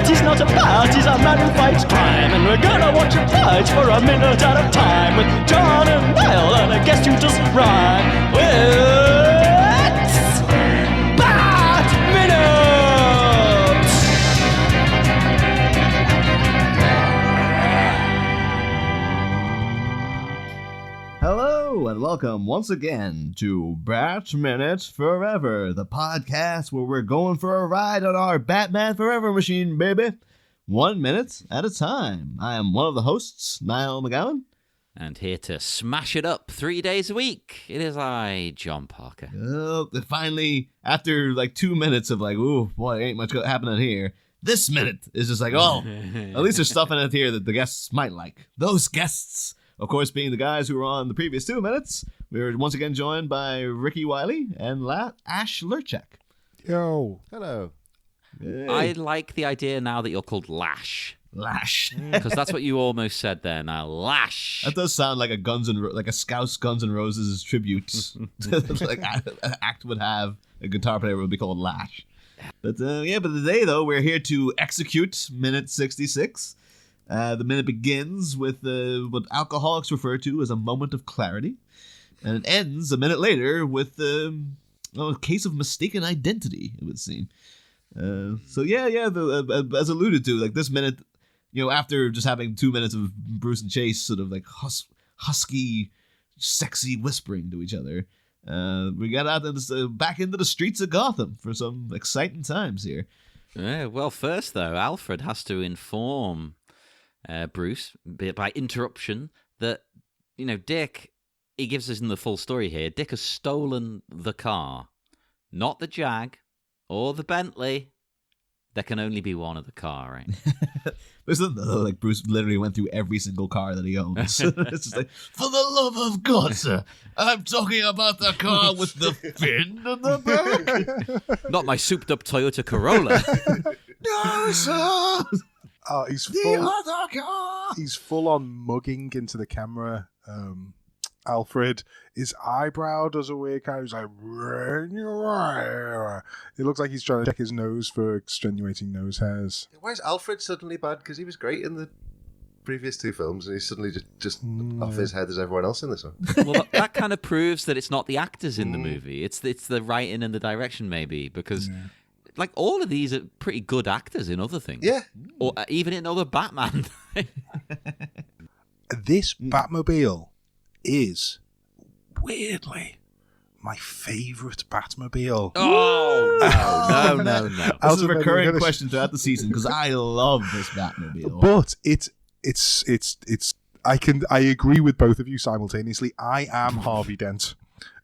He's not a bat, he's a man who fights crime. And we're gonna watch him fight for a minute at a time. With John and Niall and a guest who doesn't rhyme. It's Bat Minute! Hello and welcome once again to Bat Minute Forever, the podcast where we're going for a ride on our Batman Forever machine, baby. 1 minute at a time. I am one of the hosts, Niall McGowan. And here to smash it up 3 days a week, it is I, John Parker. Finally, after like 2 minutes of like, ooh, boy, ain't much happening here, this minute is just like, oh, at least there's stuff in it here that the guests might like. Those guests, of course, being the guys who were on the previous 2 minutes. We were once again joined by Rikky Wiley and Ash Lerczak. Yo. Hello. Hey. I like the idea now that you're called Lash. Lash. Because that's what you almost said there now. Lash. That does sound like a Scouse Guns N' Roses tribute. Like an act would have a guitar player would be called Lash. But but today though we're here to execute minute 66. The minute begins with what alcoholics refer to as a moment of clarity, and it ends a minute later with a case of mistaken identity, it would seem. As alluded to, like this minute, after just having 2 minutes of Bruce and Chase sort of like husky, sexy whispering to each other, we got out back into the streets of Gotham for some exciting times here. Yeah, well, first though, Alfred has to inform Bruce by interruption that Dick, he gives us in the full story here, Dick has stolen the car, not the Jag or the Bentley. There can only be one of the car, right? Isn't like Bruce literally went through every single car that he owns. It's just like, for the love of God, sir, I'm talking about the car with the fin in the back. Not my souped-up Toyota Corolla. No, sir. Oh, he's full on mugging into the camera. Alfred, his eyebrow does a weird kind of, he's like, it looks like he's trying to check his nose for extenuating nose hairs. Why is Alfred suddenly bad? Because he was great in the previous 2 films, and he's suddenly just off his head as everyone else in this one. Well, that kind of proves that it's not the actors in the movie. It's the writing and the direction, maybe, because like all of these are pretty good actors in other things. Yeah. Or even in other Batman. This Batmobile is, weirdly, my favourite Batmobile. Oh, no. This is a recurring question throughout the season because I love this Batmobile. But it's I agree with both of you simultaneously. I am Harvey Dent.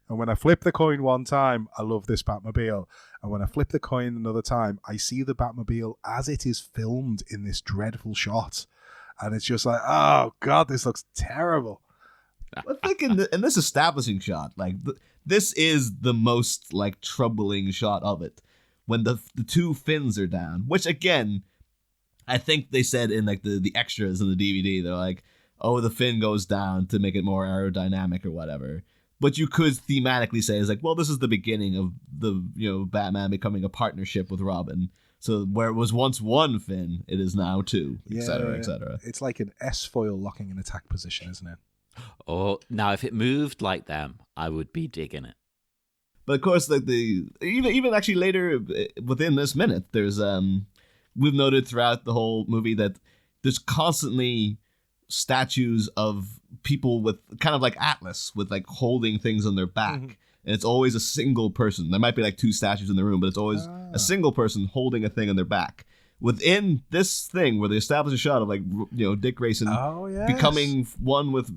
And when I flip the coin one time, I love this Batmobile. And when I flip the coin another time, I see the Batmobile as it is filmed in this dreadful shot. And it's just like, oh, God, this looks terrible. I think in this establishing shot, like this is the most like troubling shot of it, when the 2 fins are down. Which again, I think they said in like the extras in the DVD, they're like, oh, the fin goes down to make it more aerodynamic or whatever. But you could thematically say it's like, well, this is the beginning of the Batman becoming a partnership with Robin. So where it was once 1 fin, it is now 2, etc., etc. It's like an S-foil locking in attack position, isn't it? Oh, now if it moved like them, I would be digging it. But of course, like even actually later within this minute, there's we've noted throughout the whole movie that there's constantly statues of people with kind of like Atlas with like holding things on their back. Mm-hmm. And it's always a single person. There might be like 2 statues in the room, but it's always a single person holding a thing on their back. Within this thing where they establish a shot of like Dick Grayson becoming one with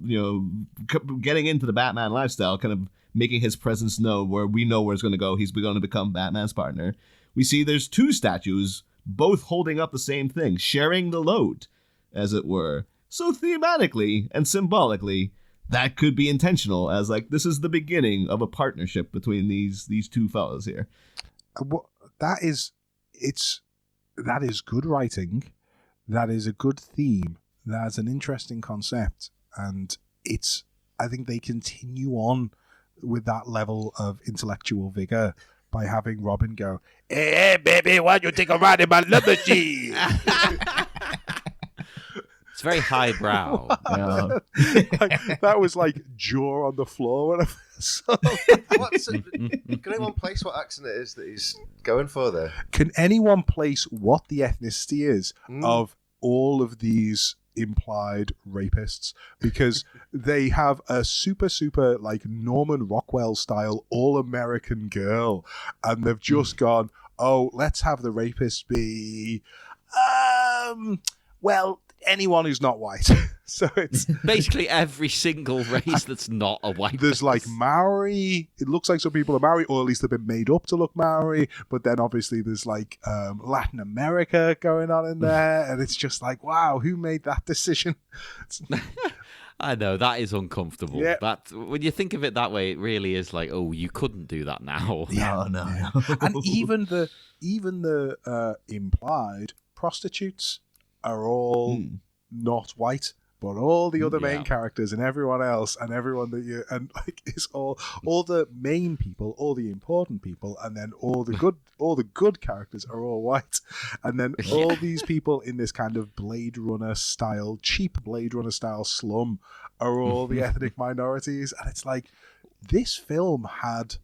getting into the Batman lifestyle, kind of making his presence known, where we know where it's going to go. He's going to become Batman's partner. We see there's 2 statues both holding up the same thing, sharing the load, as it were. So thematically and symbolically, that could be intentional, as like this is the beginning of a partnership between these 2 fellas here. That is good writing. That is a good theme. that's an interesting concept, and I think they continue on with that level of intellectual vigor by having Robin go, hey, baby, why don't you take a ride in my limousine? It's very highbrow. Like, that was like jaw on the floor when I first saw Can anyone place what accent it is that he's going for there? Can anyone place what the ethnicity is of all of these implied rapists? Because they have a super like Norman Rockwell style all-American girl, and they've just gone, oh, let's have the rapist be well, anyone who's not white. So it's basically every single race that's not a white there's race. like Maori. It looks like some people are Maori, or at least they've been made up to look Maori, but then obviously there's like Latin America going on in there, and it's just like, wow, who made that decision? I know, that is uncomfortable. Yeah. That when you think of it that way, it really is like, oh, you couldn't do that now. Yeah, no. And even the implied prostitutes are all not white, but all the other main characters and everyone else and everyone that you and like is all the main people, all the important people, and then all the good characters are all white, and then all these people in this kind of cheap Blade Runner style slum are all the ethnic minorities, and it's like this film had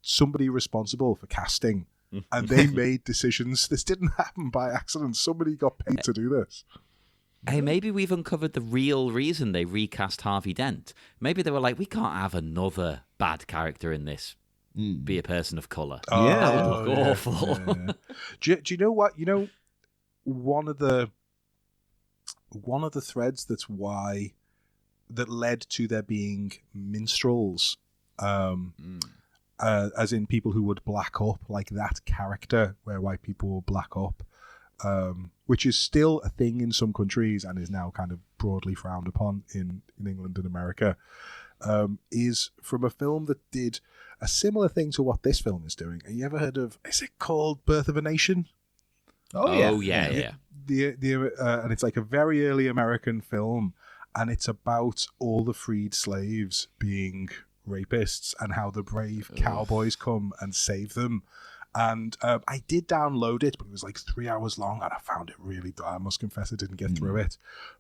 somebody responsible for casting. And they made decisions. This didn't happen by accident. Somebody got paid to do this. Hey, maybe we've uncovered the real reason they recast Harvey Dent. Maybe they were like, we can't have another bad character in this be a person of colour. That would look awful. Yeah. Do you know what? You know, one of the threads that led to there being minstrels, as in people who would black up, like that character where white people will black up, which is still a thing in some countries and is now kind of broadly frowned upon in England and America, is from a film that did a similar thing to what this film is doing. Have you ever heard of, is it called Birth of a Nation? Oh yeah. And it's like a very early American film, and it's about all the freed slaves being rapists and how the brave cowboys come and save them. And I did download it, but it was like 3 hours long, and I found it really dull. I must confess I didn't get through it.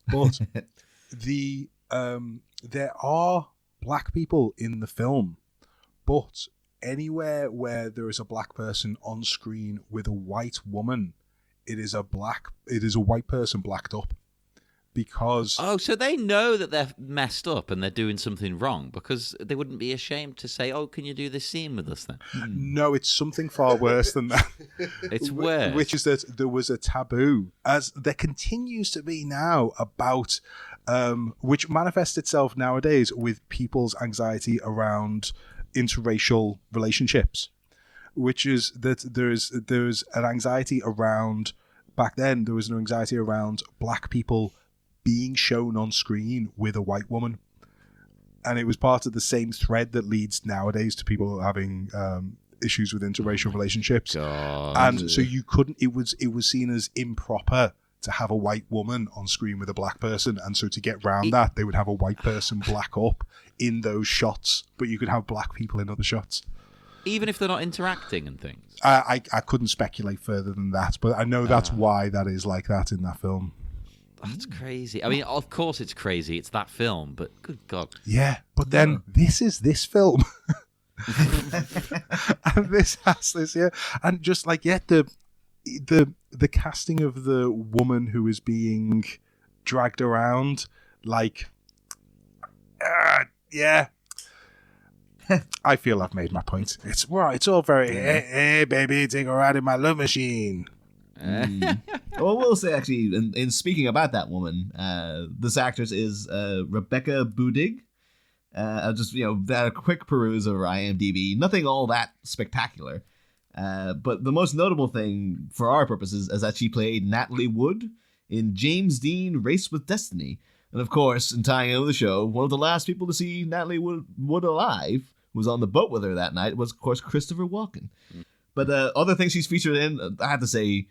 But there are black people in the film, but anywhere where there is a black person on screen with a white woman, it is a white person blacked up. Because so they know that they're messed up and they're doing something wrong, because they wouldn't be ashamed to say, oh, can you do this scene with us then? No, it's something far worse than that. It's worse. Which is that there was a taboo, as there continues to be now, about which manifests itself nowadays with people's anxiety around interracial relationships, which is that there's an anxiety around, back then there was an anxiety around black people being shown on screen with a white woman, and it was part of the same thread that leads nowadays to people having issues with interracial relationships. God. And so you couldn't. It was seen as improper to have a white woman on screen with a black person, and so to get round that, they would have a white person black up in those shots, but you could have black people in other shots. Even if they're not interacting and things. I couldn't speculate further than that, but I know that's why that is like that in that film. That's crazy. I mean, of course it's crazy. It's that film, but good God. Yeah, but then this is this film. And this has this, and just like, the casting of the woman who is being dragged around, like, I feel I've made my point. It's right. It's all very, hey, baby, take a ride in my love machine. Well, we'll say actually, in speaking about that woman, this actress is Rebecca Budig. I'll just that a quick peruse of her IMDb. Nothing all that spectacular, but the most notable thing for our purposes is that she played Natalie Wood in James Dean Race with Destiny, and of course, in tying in with the show, one of the last people to see Natalie Wood alive, who was on the boat with her that night, was of course Christopher Walken. But other things she's featured in, I have to say,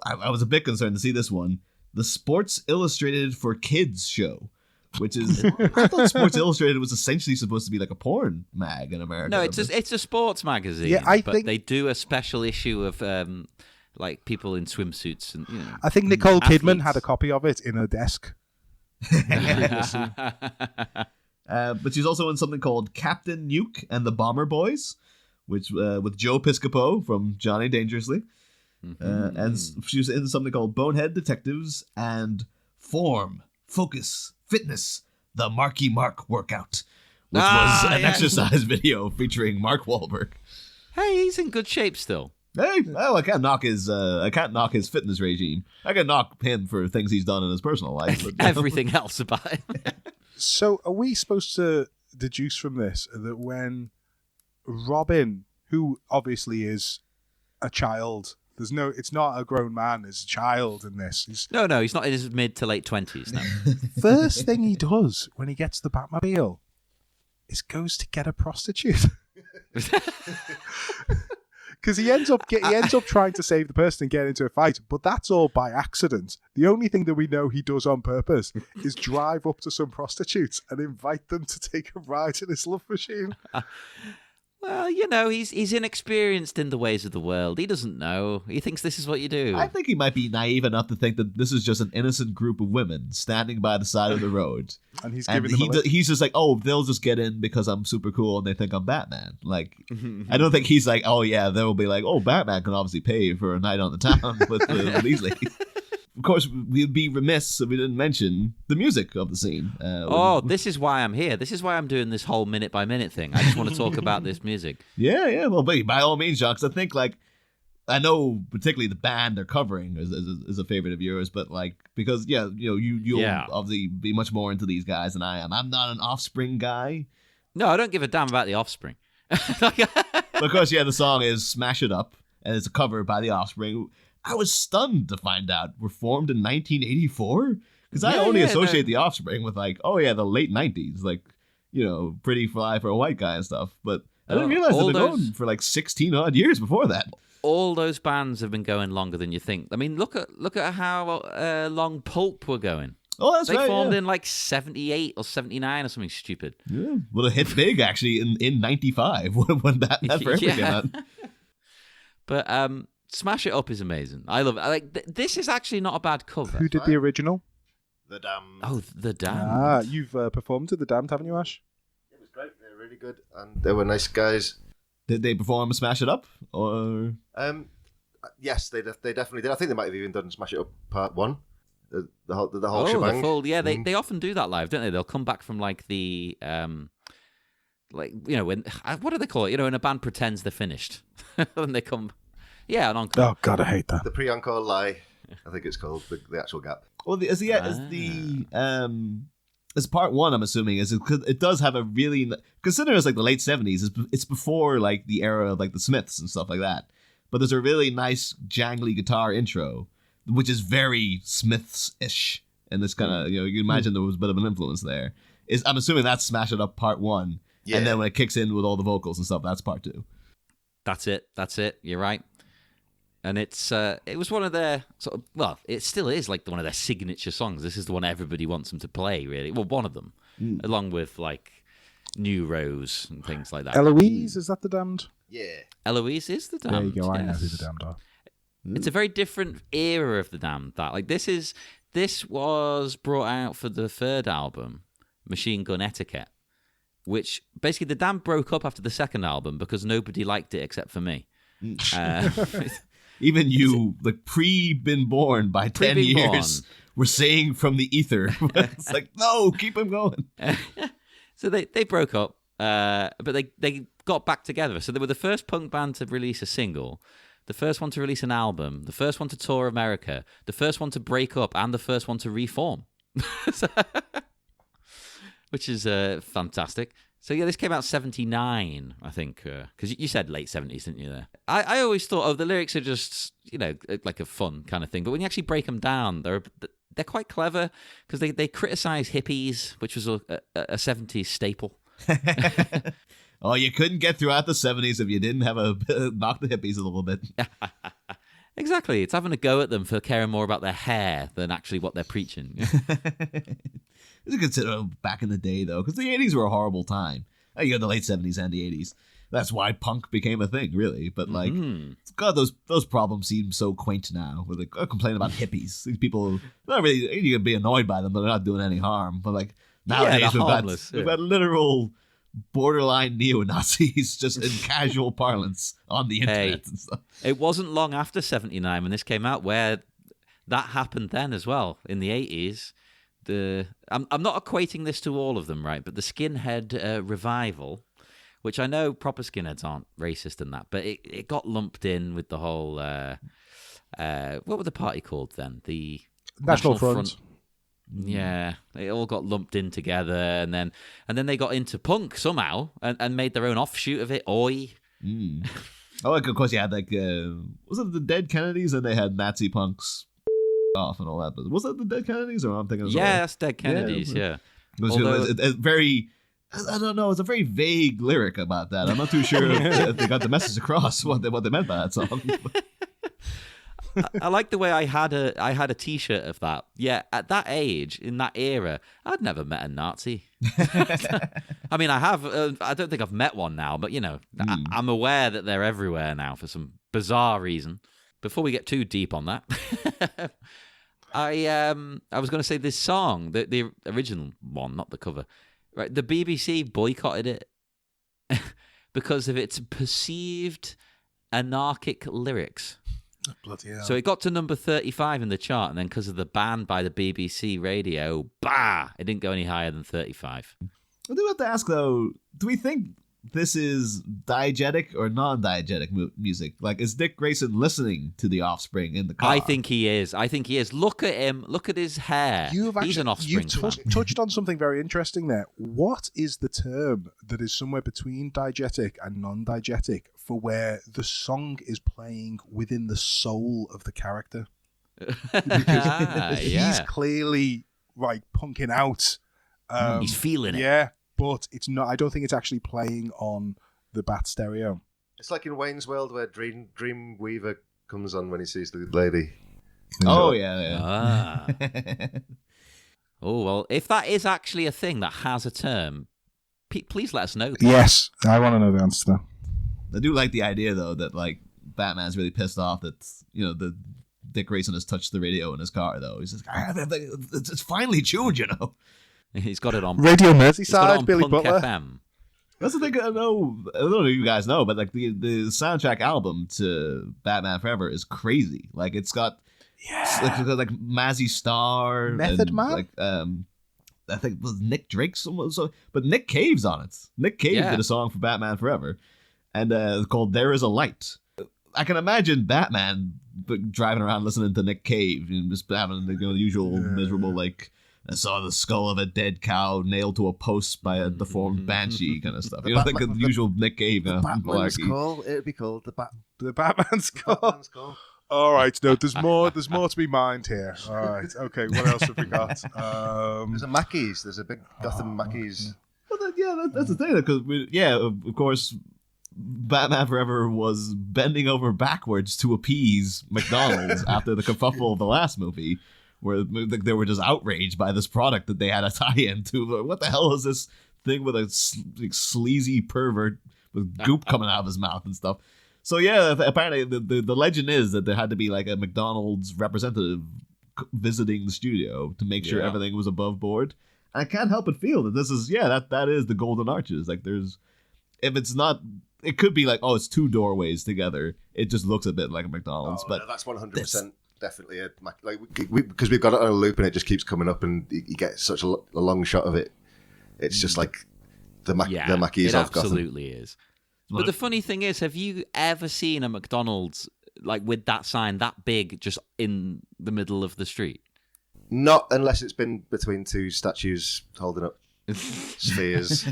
I was a bit concerned to see this one. the Sports Illustrated for Kids show, which is I thought Sports Illustrated was essentially supposed to be like a porn mag in America. No, it's a sports magazine. Yeah, I but think they do a special issue of like people in swimsuits and I think Nicole Kidman athletes. had a copy of it in her desk. But she's also in something called Captain Nuke and the Bomber Boys, which with Joe Piscopo from Johnny Dangerously. And she was in something called Bonehead Detectives and Form, Focus, Fitness, the Marky Mark Workout, which was an exercise video featuring Mark Wahlberg. Hey, he's in good shape still. Hey, well, I can't knock his fitness regime. I can knock him for things he's done in his personal life. But, Everything else about him. So are we supposed to deduce from this that when Robin, who obviously is a child, it's not a grown man, it's a child in this. No, he's not in his mid to late 20s now. First thing he does when he gets the Batmobile is goes to get a prostitute. Because he ends up trying to save the person and get into a fight, but that's all by accident. The only thing that we know he does on purpose is drive up to some prostitutes and invite them to take a ride in his love machine. Well, he's inexperienced in the ways of the world. He doesn't know. He thinks this is what you do. I think he might be naive enough to think that this is just an innocent group of women standing by the side of the road. And he's giving them he's just like, oh, they'll just get in because I'm super cool and they think I'm Batman. Like, I don't think he's like, oh yeah, they'll be like, oh, Batman can obviously pay for a night on the town with these ladies. Of course, we'd be remiss if we didn't mention the music of the scene. This is why I'm here. This is why I'm doing this whole minute-by-minute thing. I just want to talk about this music. Yeah. Well, by all means, Jacques, I think, like, I know particularly the band they're covering is a favorite of yours, but, like, because, you'll obviously be much more into these guys than I am. I'm not an Offspring guy. No, I don't give a damn about the Offspring. But of course, the song is Smash It Up, and it's a cover by the Offspring. I was stunned to find out we're formed in 1984 because I only associate the Offspring with like, oh yeah, the late 90s, like, pretty fly for a white guy and stuff. But I didn't realize they've been going for like 16 odd years before that. All those bands have been going longer than you think. I mean, look at how long Pulp were going. Oh, that's right. They formed in like 78 or 79 or something stupid. Yeah, well, it hit big actually in 95 when that Forever came out. But Smash It Up is amazing. I love it. Like this is actually not a bad cover. Who did the original? The Damned. Oh, The Damned. You've performed to The Damned, haven't you, Ash? It was great. They were really good, and they were nice guys. Did they perform Smash It Up? Or yes, they definitely did. I think they might have even done Smash It Up Part 1. The whole shebang. The full, they often do that live, don't they? They'll come back from like the when what do they call it? When a band pretends they're finished, and they come. Yeah, an encore. Oh God, I hate that. The pre-encore lie, I think it's called the actual gap. Well, as part 1, I'm assuming it does have a really considering it's like the late 70s. It's before like the era of like the Smiths and stuff like that. But there's a really nice jangly guitar intro, which is very Smiths-ish, and this kind of you can imagine there was a bit of an influence there. I'm assuming that's Smash It Up Part 1, and then when it kicks in with all the vocals and stuff, that's Part 2. That's it. You're right. And it was one of their sort of, it still is like one of their signature songs. This is the one everybody wants them to play, really. Well, one of them, along with like New Rose and things like that. Eloise, is that The Damned? Yeah. Eloise is The Damned. There you go. I know yes. who The Damned are. It's a very different era of The Damned. That like this was brought out for the third album, Machine Gun Etiquette, which basically The Damned broke up after the second album because nobody liked it except for me. Even you, like been born by 10 years, were saying from the ether. It's like, no, keep him going. So they broke up, but they got back together. So they were the first punk band to release a single, the first one to release an album, the first one to tour America, the first one to break up, and the first one to reform. Which is fantastic. So yeah, this came out 79, I think, because you said late 70s, didn't you? There, I always thought, the lyrics are just like a fun kind of thing, but when you actually break them down, they're quite clever because they criticize hippies, which was a 70s staple. Oh, you couldn't get throughout the 70s if you didn't have knock the hippies a little bit. Exactly. It's having a go at them for caring more about their hair than actually what they're preaching. It's a consider back in the day, though, because the 80s were a horrible time. You know, the late 70s and the 80s. That's why punk became a thing, really. But, like, God, those problems seem so quaint now. With like, complaining about hippies. These people, not really, you can be annoyed by them, but they're not doing any harm. But, like, nowadays we've got literal borderline neo-Nazis just in casual parlance on the internet and stuff. It wasn't long after 79 when this came out where that happened then as well, in the 80s. I'm not equating this to all of them, right? But the skinhead revival, which I know proper skinheads aren't racist in that, but it got lumped in with the whole what were the party called then? The National Front. Yeah, it all got lumped in together, and then they got into punk somehow and made their own offshoot of it. Oi. Oh, like, of course, you had like was it the Dead Kennedys, and they had Nazi punks off and all that. But was that the Dead Kennedys, or I'm thinking? That's Dead Kennedys. Yeah. It was very. I don't know. It's a very vague lyric about that. I'm not too sure if they got the message across what they meant by that song. I like the way I had a T-shirt of that. Yeah, at that age, in that era, I'd never met a Nazi. I mean, I have. I don't think I've met one now, but you know, I'm aware that they're everywhere now for some bizarre reason. Before we get too deep on that, I was going to say this song, the original one, not the cover. Right, the BBC boycotted it because of its perceived anarchic lyrics. Oh, bloody hell. Oh. So it got to number 35 in the chart, and then because of the ban by the BBC radio, it didn't go any higher than 35. I do have to ask, though, do we think this is diegetic or non-diegetic music? Like, is Dick Grayson listening to The Offspring in the car? I think he is. Look at him. Look at his hair. He's an Offspring fan. Touched on something very interesting there. What is the term that is somewhere between diegetic and non-diegetic for where the song is playing within the soul of the character? Because he's clearly punking out. He's feeling it. Yeah. But it's not. I don't think it's actually playing on the Bat stereo. It's like in Wayne's World where Dreamweaver comes on when he sees the lady. Oh, yeah. Oh, well, if that is actually a thing that has a term, please let us know. Yes, I want to know the answer to that. I do like the idea, though, that like Batman's really pissed off that, you know, the Dick Grayson has touched the radio in his car, though. He's just it's finally tuned, you know. He's got it on Radio Merseyside, he's got it on Billy Punk Butler. FM. That's the thing. I don't know if you guys know, but like the soundtrack album to Batman Forever is crazy. Like it's got like Mazzy Star, Method Man. Like I think it was Nick Drake. But Nick Cave's on it. Nick Cave did a song for Batman Forever, and it's called "There Is a Light." I can imagine Batman driving around listening to Nick Cave and just having the usual miserable like. I saw the skull of a dead cow nailed to a post by a deformed banshee kind of stuff. You know, like the usual Nick Cave. Batman's skull. It'd be called the Batman skull. All right, no, there's more to be mined here. All right, okay. What else have we got? There's a Mackey's. There's a big Gotham Mackey's. Well, that's the thing, because of course, Batman Forever was bending over backwards to appease McDonald's after the kerfuffle of the last movie. Where they were just outraged by this product that they had a tie-in to. What the hell is this thing with a sleazy pervert with goop coming out of his mouth and stuff? So yeah, apparently the legend is that there had to be like a McDonald's representative visiting the studio to make sure everything was above board. And I can't help but feel that this is that is the Golden Arches. Like if it's not, it could be like, oh, it's two doorways together. It just looks a bit like a McDonald's, but no, that's 100%. Definitely because we've got it on a loop and it just keeps coming up and you get such a long shot of it. It's just like the Mackey's of Gotham. It absolutely is. But the funny thing is, have you ever seen a McDonald's like with that sign that big just in the middle of the street? Not unless it's been between two statues holding up spheres.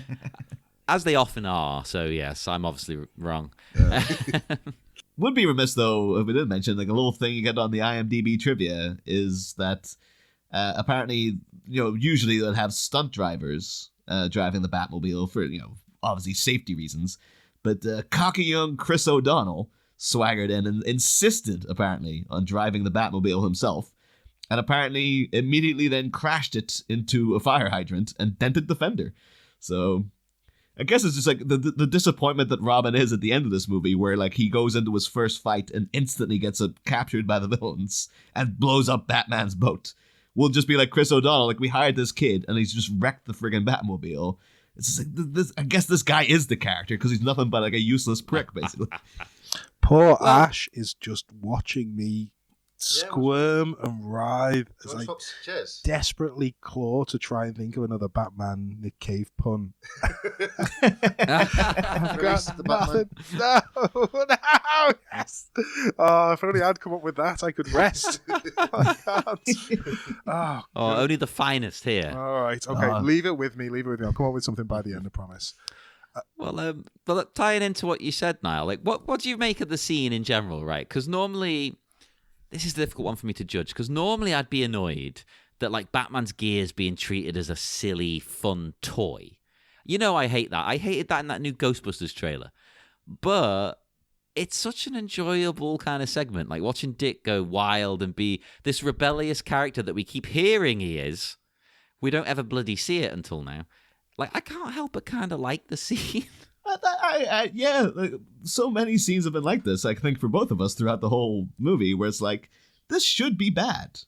As they often are. So yes, I'm obviously wrong. Would be remiss, though, if we didn't mention, like, a little thing you get on the IMDb trivia is that apparently, usually they'll have stunt drivers driving the Batmobile for, obviously safety reasons. But cocky young Chris O'Donnell swaggered in and insisted, apparently, on driving the Batmobile himself, and apparently immediately then crashed it into a fire hydrant and dented the fender. So I guess it's just like the disappointment that Robin is at the end of this movie, where like he goes into his first fight and instantly gets captured by the villains and blows up Batman's boat. We'll just be like Chris O'Donnell, like we hired this kid and he's just wrecked the friggin' Batmobile. It's just like I guess this guy is the character because he's nothing but like a useless prick, basically. Poor Ash is just watching me squirm and writhe as I desperately claw to try and think of another Batman Nick Cave pun. I've got nothing. No, yes. Oh, if only I'd come up with that, I could rest. I can't. Only the finest here. All right, okay, leave it with me. I'll come up with something by the end, I promise. But tying into what you said, Niall, like what do you make of the scene in general, right? Because normally, this is a difficult one for me to judge, because normally I'd be annoyed that like Batman's gear's being treated as a silly, fun toy. You know, I hate that. I hated that in that new Ghostbusters trailer. But it's such an enjoyable kind of segment, like watching Dick go wild and be this rebellious character that we keep hearing he is. We don't ever bloody see it until now. Like, I can't help but kind of like the scene. Yeah, like, so many scenes have been like this, I think, for both of us throughout the whole movie, where it's like, this should be bad.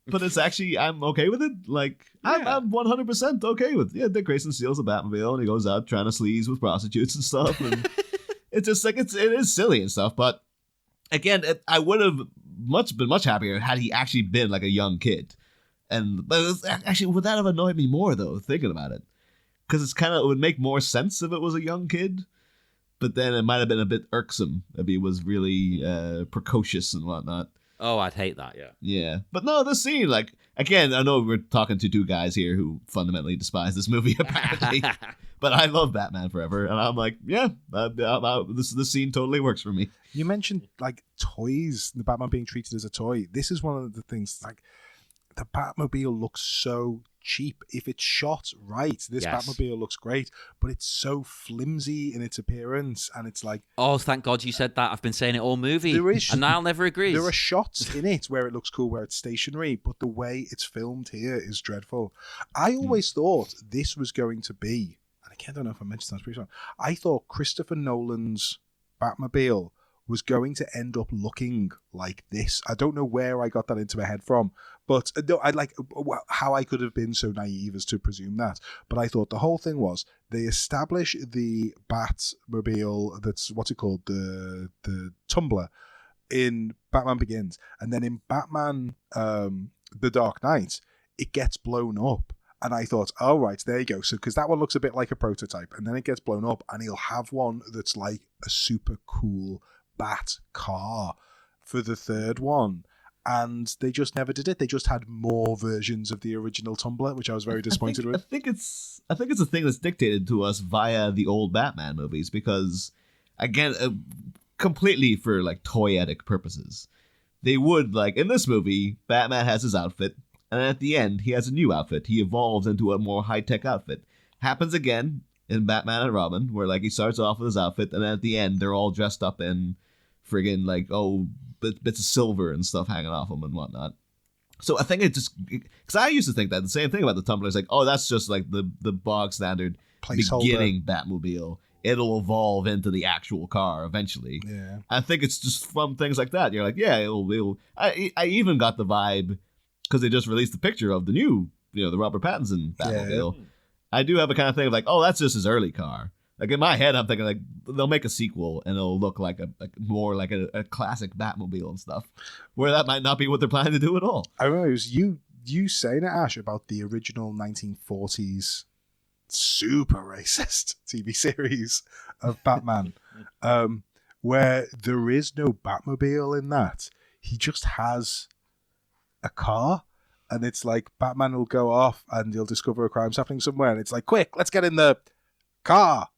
But it's actually, I'm okay with it. Like, yeah. I'm 100% okay with it. Yeah, Dick Grayson steals a Batmobile and he goes out trying to sleaze with prostitutes and stuff. And it's just like, it is silly and stuff. But again, I would have been much happier had he actually been like a young kid. But actually, would that have annoyed me more, though, thinking about it? Because it would make more sense if it was a young kid, but then it might have been a bit irksome if he was really precocious and whatnot. Oh, I'd hate that, yeah. Yeah. But no, this scene, like, again, I know we're talking to two guys here who fundamentally despise this movie, apparently, but I love Batman Forever, and I'm like, yeah, this scene totally works for me. You mentioned, like, toys, the Batman being treated as a toy. This is one of the things, like, the Batmobile looks so cheap. If it's shot right, this Batmobile looks great, but it's so flimsy in its appearance, and it's like, oh, thank God you said that. I've been saying it all movie, and Niall never agrees. There are shots in it where it looks cool, where it's stationary, but the way it's filmed here is dreadful. I always thought this was going to be, and again, I don't know if I mentioned that previously, I thought Christopher Nolan's Batmobile was going to end up looking like this. I don't know where I got that into my head from, but I like how I could have been so naive as to presume that. But I thought the whole thing was they establish the Batmobile, that's what's it called, the Tumbler, in Batman Begins, and then in Batman The Dark Knight, it gets blown up. And I thought, oh, right, there you go. So, because that one looks a bit like a prototype, and then it gets blown up, and he'll have one that's like a super cool Bat car for the third one. And they just never did it. They just had more versions of the original Tumbler, which I was very disappointed with. I think it's a thing that's dictated to us via the old Batman movies, because, again, completely for like toyetic purposes. They would, like, in this movie, Batman has his outfit, and at the end, he has a new outfit. He evolves into a more high-tech outfit. Happens again in Batman and Robin, where, like, he starts off with his outfit, and then at the end, they're all dressed up in friggin', like, bits of silver and stuff hanging off them and whatnot. So I think it just... Because I used to think that the same thing about the Tumbler. It's like, oh, that's just, like, the bog standard beginning Batmobile. It'll evolve into the actual car eventually. Yeah. I think it's just from things like that. You're like, yeah, it'll... I even got the vibe... because they just released the picture of the new, the Robert Pattinson Batmobile. Yeah. I do have a kind of thing of like, oh, that's just his early car. Like in my head, I'm thinking like they'll make a sequel and it'll look like more like a classic Batmobile and stuff, where that might not be what they're planning to do at all. I remember it was you saying it, Ash, about the original 1940s super racist TV series of Batman, where there is no Batmobile in that. He just has a car, and it's like Batman will go off and he'll discover a crime's happening somewhere, and it's like, quick, let's get in the car.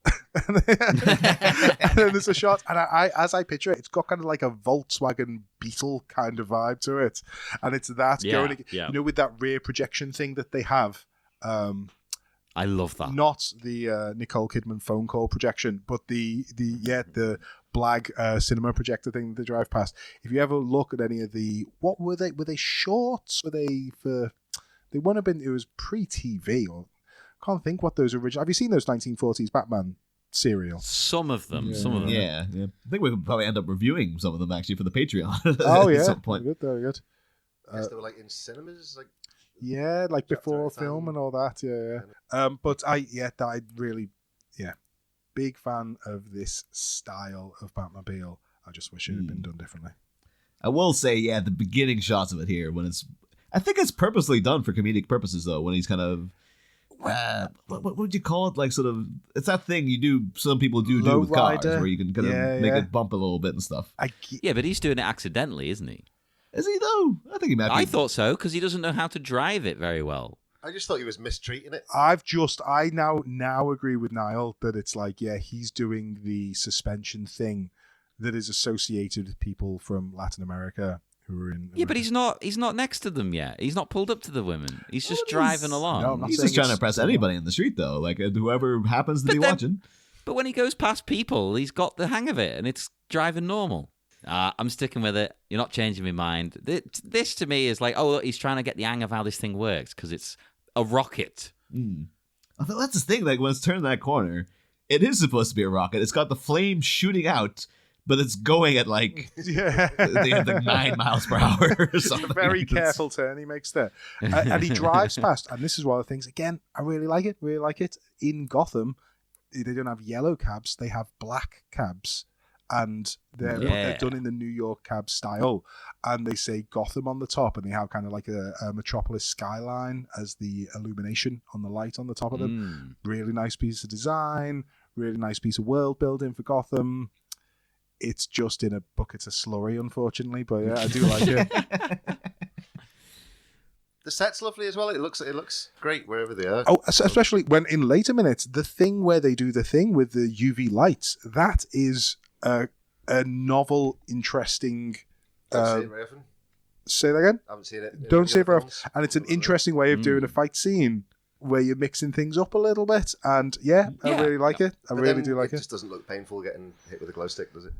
And then there's a shot, and I as I picture it, it's got kind of like a Volkswagen Beetle kind of vibe to it, and it's that going with that rear projection thing that they have. I love that. Not the Nicole Kidman phone call projection, but the Blag cinema projector thing that they drive past. If you ever look at any of what were they? Were they shorts? Were they for? They wouldn't have been. It was pre-TV, or can't think what those original. Have you seen those 1940s Batman serial? Some of them. Yeah. I think we could probably end up reviewing some of them actually for the Patreon. Oh yeah, at some point. Very good. I guess they were like in cinemas, like. Yeah, like before film and all that. Yeah. But I really, big fan of this style of Batmobile. I just wish it had been done differently. I will say, the beginning shots of it here, I think it's purposely done for comedic purposes, though, when he's kind of, what would you call it? Like, sort of, it's that thing some people do with cars, where you can kind of make it bump a little bit and stuff. Yeah, but he's doing it accidentally, isn't he? Is he, though? I think he might be. I thought so, because he doesn't know how to drive it very well. I just thought he was mistreating it. I now agree with Niall that it's like, he's doing the suspension thing that is associated with people from Latin America who are in America. Yeah, but he's not next to them yet. He's not pulled up to the women. He's just driving along. No, I'm not he's just trying to impress anybody in the street, though. Like, whoever happens to be watching. But when he goes past people, he's got the hang of it, and it's driving normal. I'm sticking with it. You're not changing my mind. This to me is like, oh, look, he's trying to get the hang of how this thing works because it's a rocket. I thought that's the thing. Like when it's turning that corner, it is supposed to be a rocket. It's got the flame shooting out, but it's going at like the 9 miles per hour or something. Very careful turn he makes there, and he drives past. And this is one of the things. Again, I really like it. Really like it. In Gotham, they don't have yellow cabs; they have black cabs. And they're done in the New York cab style, and they say Gotham on the top, and they have kind of like a metropolis skyline as the illumination on the light on the top of them. Really nice piece of design, really nice piece of world building for Gotham. It's just in a bucket of slurry, unfortunately, but yeah, I do like it. The set's lovely as well. It looks great wherever they are. Oh, especially when in later minutes, the thing where they do the thing with the UV lights, that is a novel, interesting. Don't see it very often. Say that again? I haven't seen it. Don't see it very often. And it's an interesting way of doing a fight scene where you're mixing things up a little bit. And I really like it. I really do like it. It just doesn't look painful getting hit with a glow stick, does it?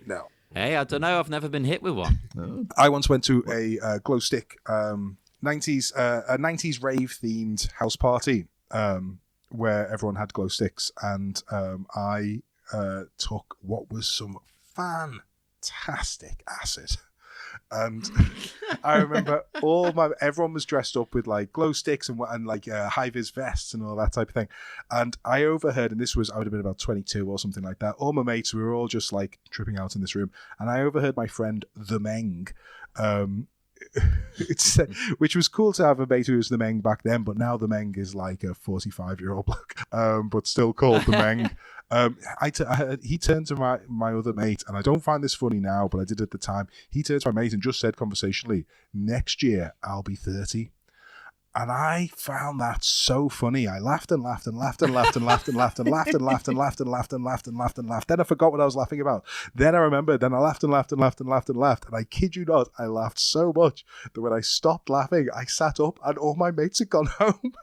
No. Hey, I don't know. I've never been hit with one. I once went to a glow stick 90s rave themed house party. Where everyone had glow sticks, and I took what was some fantastic acid. And I remember everyone was dressed up with like glow sticks and like high-vis vests and all that type of thing. And I overheard, and I would have been about 22 or something like that. All my mates, we were all just like tripping out in this room. And I overheard my friend, the Meng, which was cool to have a mate who was the Meng back then, but now the Meng is like a 45-year-old bloke, but still called the Meng. He turned to my other mate, and I don't find this funny now, but I did at the time. He turned to my mate and just said conversationally, "Next year I'll be 30." And I found that so funny. I laughed and laughed and laughed and laughed and laughed and laughed and laughed and laughed and laughed and laughed and laughed and laughed and laughed. Then I forgot what I was laughing about. Then I remembered. Then I laughed and laughed and laughed and laughed and laughed. And I kid you not, I laughed so much that when I stopped laughing, I sat up and all my mates had gone home.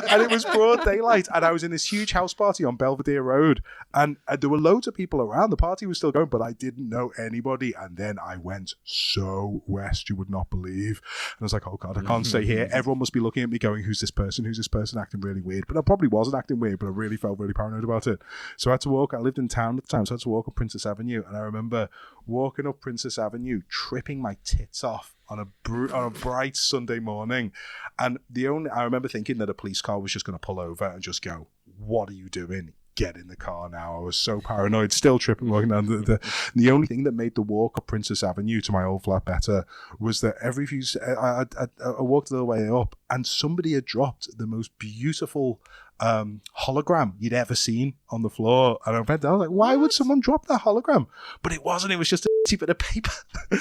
And it was broad daylight, and I was in this huge house party on Belvedere Road, and there were loads of people around. The party was still going, but I didn't know anybody. And then I went so west, you would not believe. And I was like, oh God, I can't stay here. Everyone must be looking at me going, who's this person? Who's this person acting really weird? But I probably wasn't acting weird, but I really felt really paranoid about it. So I had to walk. I lived in town at the time, so I had to walk up Princess Avenue. And I remember walking up Princess Avenue, tripping my tits off on a bright Sunday morning. And I remember thinking that a police car was just going to pull over and just go, "What are you doing? Get in the car now." I was so paranoid, still tripping, walking down the only thing that made the walk up Princess Avenue to my old flat better was that every few I walked the way up, and somebody had dropped the most beautiful hologram you'd ever seen on the floor. And I was like, why would someone drop that hologram? But it wasn't. It was just a bit of paper. And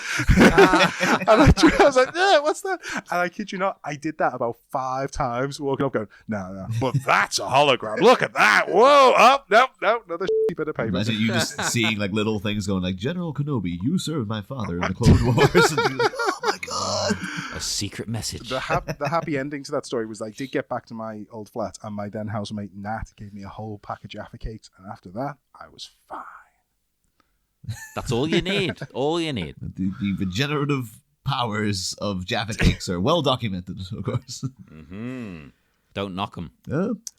I was like, yeah, what's that? And I kid you not, I did that about 5 times, walking up going, no, but that's a hologram. Look at that. Whoa, up, no, another bit of paper. Imagine you just seeing like little things going like, General Kenobi, you served my father in the Clone Wars. And you're like, oh my God. A secret message. The happy ending to that story was I did get back to my old flat, and my then housemate Nat gave me a whole pack of Jaffa cakes, and after that, I was fine. That's all you need. All you need. The regenerative powers of Jaffa cakes are well documented, of course. Mm-hmm. Don't knock them.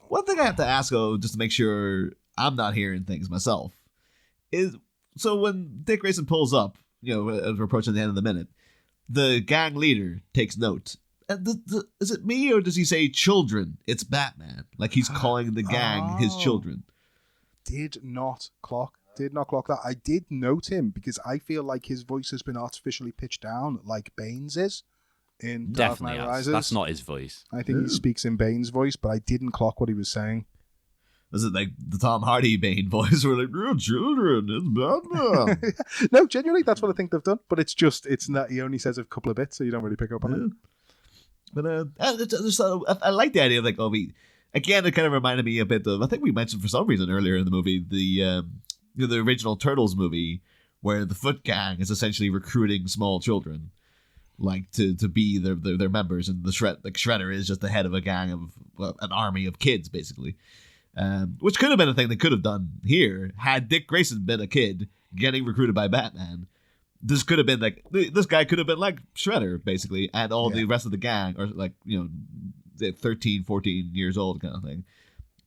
One thing I have to ask, though, just to make sure I'm not hearing things myself, is so when Dick Grayson pulls up, as we're approaching the end of the minute, the gang leader takes note. And is it me, or does he say children? It's Batman. Like he's calling the gang his children. Did not clock that. I did note him because I feel like his voice has been artificially pitched down like Bane's is in Dark Knight Rises. That's not his voice. I think he speaks in Bane's voice, but I didn't clock what he was saying. Is it like the Tom Hardy Bane voice? We're like, real children, it's Batman. No, genuinely, that's what I think they've done. But it's not. He only says a couple of bits, so you don't really pick up on it. But I like the idea of like, again, it kind of reminded me a bit of, I think we mentioned for some reason earlier in the movie, the original Turtles movie, where the Foot Gang is essentially recruiting small children, like to be their members, and the Shredder is just the head of a gang of an army of kids, basically. Which could have been a thing they could have done here had Dick Grayson been a kid getting recruited by Batman. This could have been like, this guy could have been like Shredder, basically, and all the rest of the gang are like, 13, 14 years old kind of thing.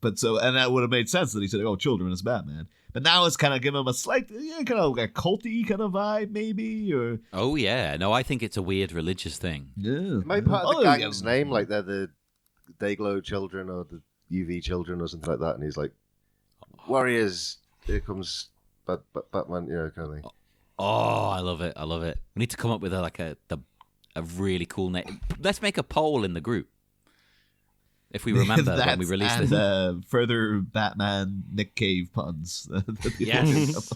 And that would have made sense that he said, children, it's Batman. But now it's kind of giving him a slight, kind of like a culty kind of vibe, maybe, or... Oh, yeah. No, I think it's a weird religious thing. Yeah. Maybe part of the gang's name, like they're the Dayglow children or the UV children or something like that, and he's like, warriors, here comes Batman, kind of thing. Oh, I love it. We need to come up with a really cool name. Let's make a poll in the group. If we remember when we release this. Further Batman Nick Cave puns. Yes.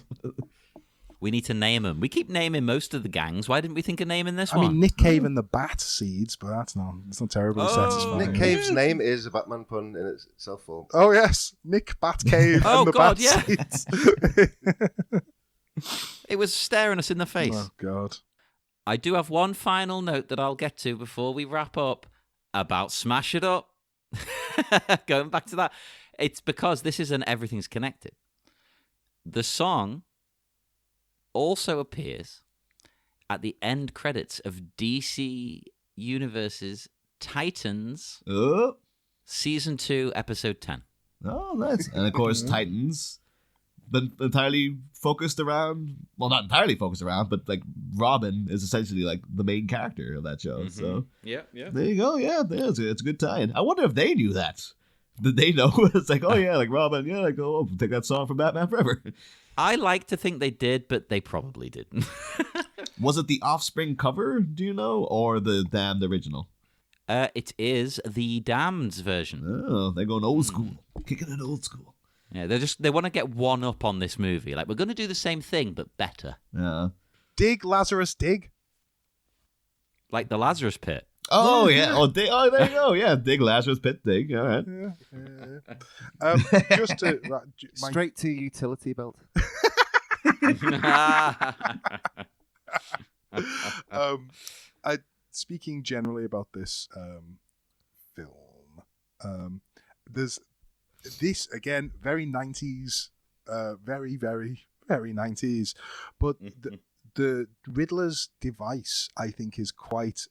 We need to name them. We keep naming most of the gangs. Why didn't we think of naming this one? I mean, Nick Cave and the Bat Seeds, but that's not terribly satisfying. Nick Cave's name is a Batman pun in itself. Oh, yes. Nick Batcave and the God, Bat Seeds. It was staring us in the face. Oh, God. I do have one final note that I'll get to before we wrap up about Smash It Up. Going back to that. It's because this is an Everything's Connected. The song also appears at the end credits of DC Universe's Titans Season 2, Episode 10. Oh, nice. And of course, Titans been entirely focused around, well, not entirely focused around, but like Robin is essentially like the main character of that show. Mm-hmm. So yeah, there you go. Yeah, it's a good tie-in. I wonder if they knew that. Did they know? It's like, oh yeah, like Robin, yeah, like take that song from Batman Forever. I like to think they did, but they probably didn't. Was it the Offspring cover? Do you know, or the Damned original? It is the Damned's version. Oh, they're going old school, kicking it old school. Yeah, they want to get one up on this movie. Like, we're going to do the same thing, but better. Yeah. Dig, Lazarus, dig. Like the Lazarus Pit. Oh, yeah. There you go. Yeah, dig, Lazarus Pit, dig. All right. Just to... Straight to utility belt. Speaking generally about this film, there's... This, again, very 90s, very, very, very 90s. But the Riddler's device, I think, is quite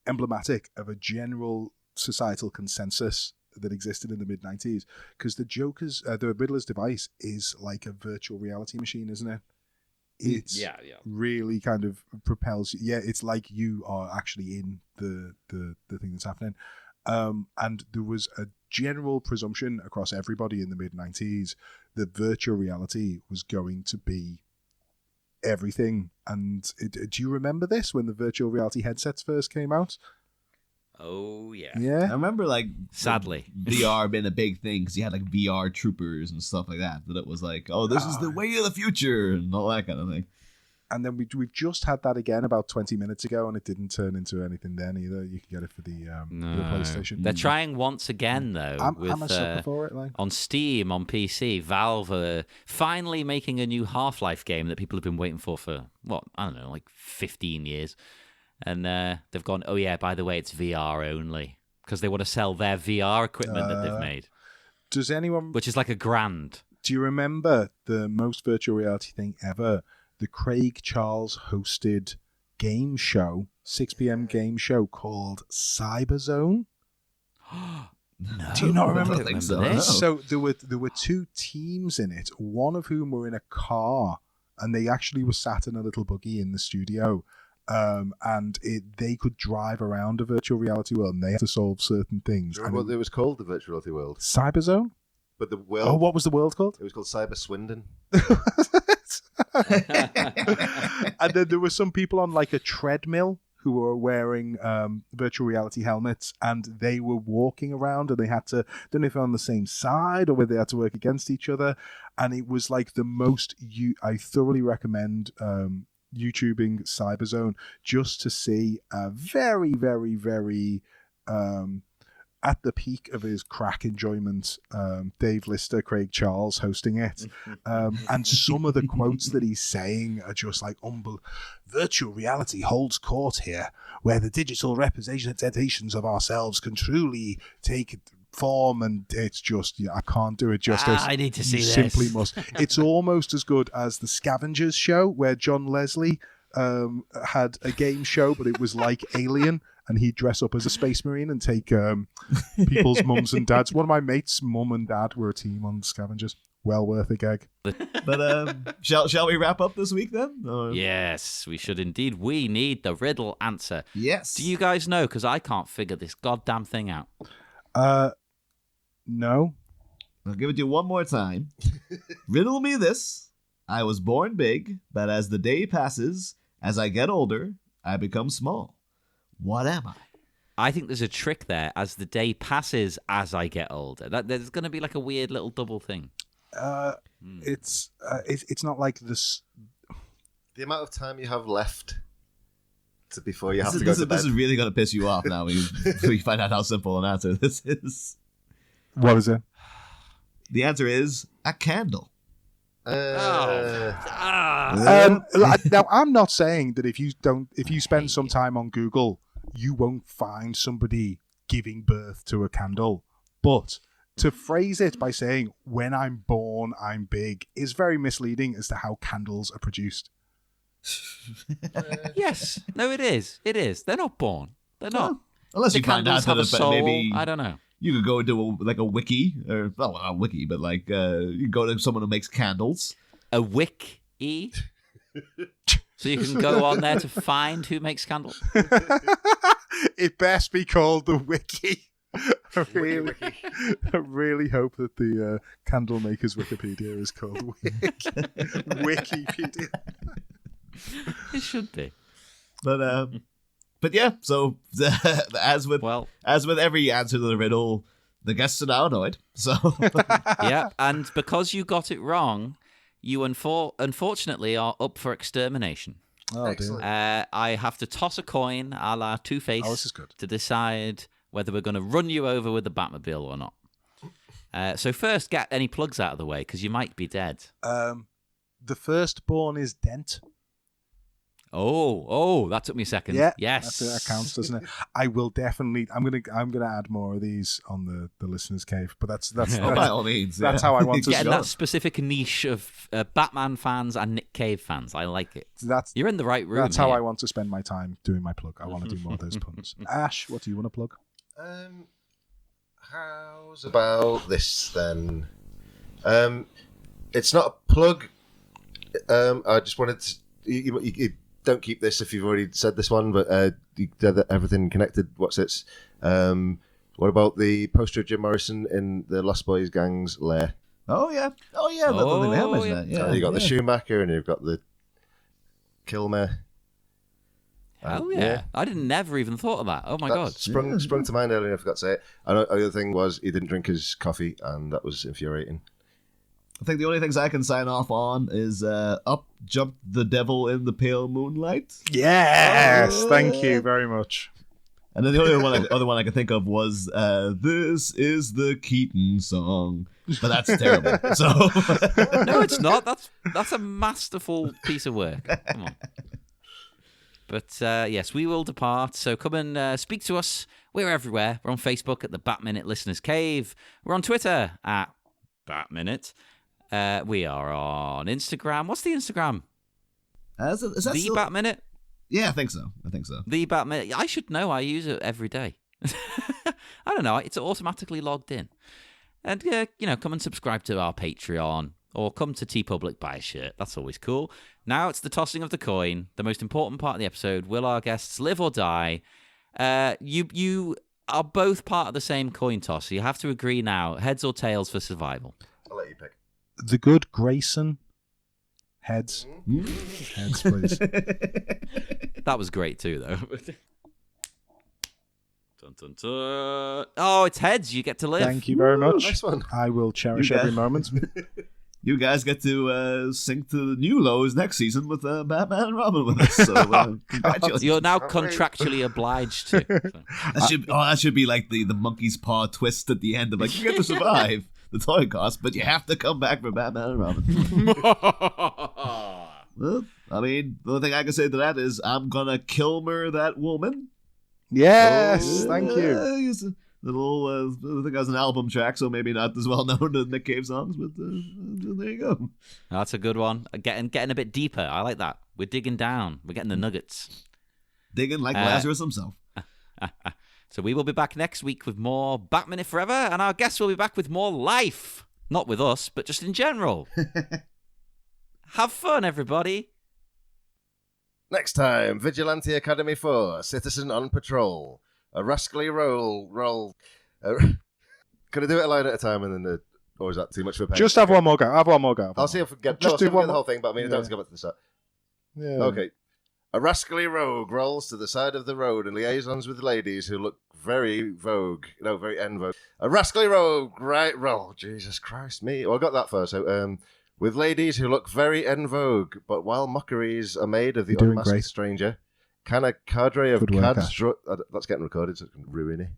emblematic of a general societal consensus that existed in the mid-90s. Because the Riddler's device is like a virtual reality machine, isn't it? It's really kind of propels you. Yeah, it's like you are actually in the thing that's happening. And there was a general presumption across everybody in the mid-90s that virtual reality was going to be everything. And do you remember this when the virtual reality headsets first came out? Oh, yeah. I Yeah. remember like Sadly. VR being a big thing because you had like VR troopers and stuff like that. That it was like, oh, this is the way of the future and all that kind of thing. And then we've just had that again about 20 minutes ago, and it didn't turn into anything then either. You can get it for the PlayStation. They're trying once again, though, I'm a sucker for it. Like. on Steam, on PC. Valve are finally making a new Half-Life game that people have been waiting for, what, I don't know, like 15 years. And they've gone, oh, yeah, by the way, it's VR only. Because they want to sell their VR equipment that they've made. Does anyone... Which is like $1,000. Do you remember the most virtual reality thing ever? The Craig Charles hosted game show, 6 p.m. game show called Cyberzone. No, Do you not remember? I don't think so. this? No. So there were two teams in it, one of whom were in a car, and they actually were sat in a little buggy in the studio. And they could drive around a virtual reality world, and they had to solve certain things. Do you remember what it was called, the virtual reality world? Cyberzone? But the world... Oh, what was the world called? It was called Cyber Swindon. And then there were some people on like a treadmill who were wearing virtual reality helmets, and they were walking around, and they had to, don't know if they're on the same side or whether they had to work against each other. And it was like the most, I thoroughly recommend YouTubing Cyberzone just to see a very, very, very at the peak of his crack enjoyment, Dave Lister, Craig Charles hosting it. And some of the quotes that he's saying are just like, virtual reality holds court here, where the digital representations of ourselves can truly take form, and it's just, I can't do it justice. I need to see You this. simply must. It's almost as good as the Scavengers show, where John Leslie had a game show, but it was like Alien, and he'd dress up as a space marine and take people's mums and dads. One of my mates' mum and dad were a team on Scavengers. Well worth a gag. But shall we wrap up this week then? Or... Yes, we should indeed. We need the riddle answer. Yes. Do you guys know? Because I can't figure this goddamn thing out. No. I'll give it to you one more time. Riddle me this. I was born big, but as the day passes, as I get older, I become small. What am I? I think there's a trick there. As the day passes, as I get older, there's going to be like a weird little double thing. It's not like this. The amount of time you have left before you have to go This to bed. is really going to piss you off now when you find out how simple an answer this is. What is it? The answer is a candle. Now, I'm not saying that if you spend some time on Google, you won't find somebody giving birth to a candle. But to phrase it by saying, when I'm born, I'm big, is very misleading as to how candles are produced. Yes. No, it is. It is. They're not born. They're not. Unless The you find out candles that have a soul. maybe I don't know. you could go into a wiki, or well, not a wiki, but like you go to someone who makes candles. A wiki. So you can go on there to find who makes candles. It best be called the wiki. I really hope that the candle makers Wikipedia is called Wikipedia. It should be. But yeah. So as with every answer to the riddle, the guests are now annoyed. So Yeah, and because you got it wrong, you unfortunately are up for extermination. Oh, Excellent. dear. I have to toss a coin, a la Two-Face, Oh, this is good. to decide whether we're going to run you over with the Batmobile or not. So first, get any plugs out of the way, because you might be dead. The firstborn is Dent. Oh, that took me a second. Yeah, Yes. that counts, doesn't it? I will definitely. I'm gonna add more of these on the listeners' cave. But that's by all means, that's yeah. how I want to. Getting that specific niche of Batman fans and Nick Cave fans. I like it. That's You're in the right room. That's how here. I want to spend my time doing my plug. I want to do more of those puns. Ash, what do you want to plug? How's about this then? It's not a plug. I just wanted to. You don't keep this if you've already said this one, but everything connected. What's it? What about the poster of Jim Morrison in the Lost Boys gang's lair? Oh yeah. We have mentioned that. Yeah. You got the Schumacher and you've got the Kilmer. Oh yeah. I didn't never even thought of that. Oh my That god. sprung to mind earlier. I forgot to say it. And the other thing was he didn't drink his coffee, and that was infuriating. I think the only things I can sign off on is up jumped the devil in the pale moonlight. Yes, thank you very much. And then the only other one I could think of was "This is the Keaton song," but that's terrible. So No, it's not. That's a masterful piece of work. Come on. But yes, we will depart. So come and speak to us. We're everywhere. We're on Facebook at the Bat Minute Listeners Cave. We're on Twitter at Bat Minute. We are on Instagram. What's the Instagram? is that The still... Bat Minute? Yeah, I think so. The Bat Minute. I should know. I use it every day. I don't know. It's automatically logged in. And, come and subscribe to our Patreon or come to TeePublic, buy a shirt. That's always cool. Now it's the tossing of the coin, the most important part of the episode. Will our guests live or die? You are both part of the same coin toss, so you have to agree now. Heads or tails for survival? I'll let you pick. The good Grayson. Heads. Heads, please. That was great too, though. Dun, dun, dun. Oh, it's heads. You get to live. Thank you very much. Nice one. I will cherish every moment. You guys get to sing to the new lows next season with Batman and Robin with us. So congratulations. You're now contractually obliged to. So. That should be like the monkey's paw twist at the end of like you get to survive the toy cost, but you have to come back for Batman and Robin. Well, I mean, the only thing I can say to that is I'm gonna Kilmer that woman. Yes, thank you. He's a little, I think that was an album track, so maybe not as well known as Nick Cave songs, but there you go. That's a good one. Getting a bit deeper. I like that. We're digging down. We're getting the nuggets. Digging like Lazarus himself. So we will be back next week with more Bat Minute Forever, and our guests will be back with more life. Not with us, but just in general. Have fun, everybody. Next time, Vigilante Academy 4, Citizen on Patrol. A rascally roll. Can I do it a line at a time and then, or is that too much of a pain? Just have one more go. I'll see if I can get, Just do the one whole thing, but I mean, I don't have to go back to the start. Yeah. Okay. A rascally rogue rolls to the side of the road and liaisons with ladies who look very en vogue. A rascally rogue, Jesus Christ, me. Well, I got that first. So, with ladies who look very en vogue, but while mockeries are made of the unmasked stranger, can a cadre of cads... That's getting recorded, so it can ruin it.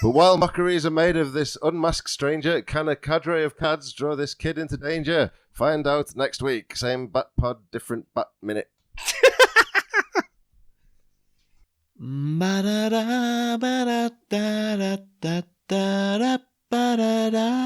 But while mockeries are made of this unmasked stranger, can a cadre of cads draw this kid into danger? Find out next week. Same Bat Pod, different Bat Minute. Ba-da-da, ba-da-da-da-da-da-da-da-da.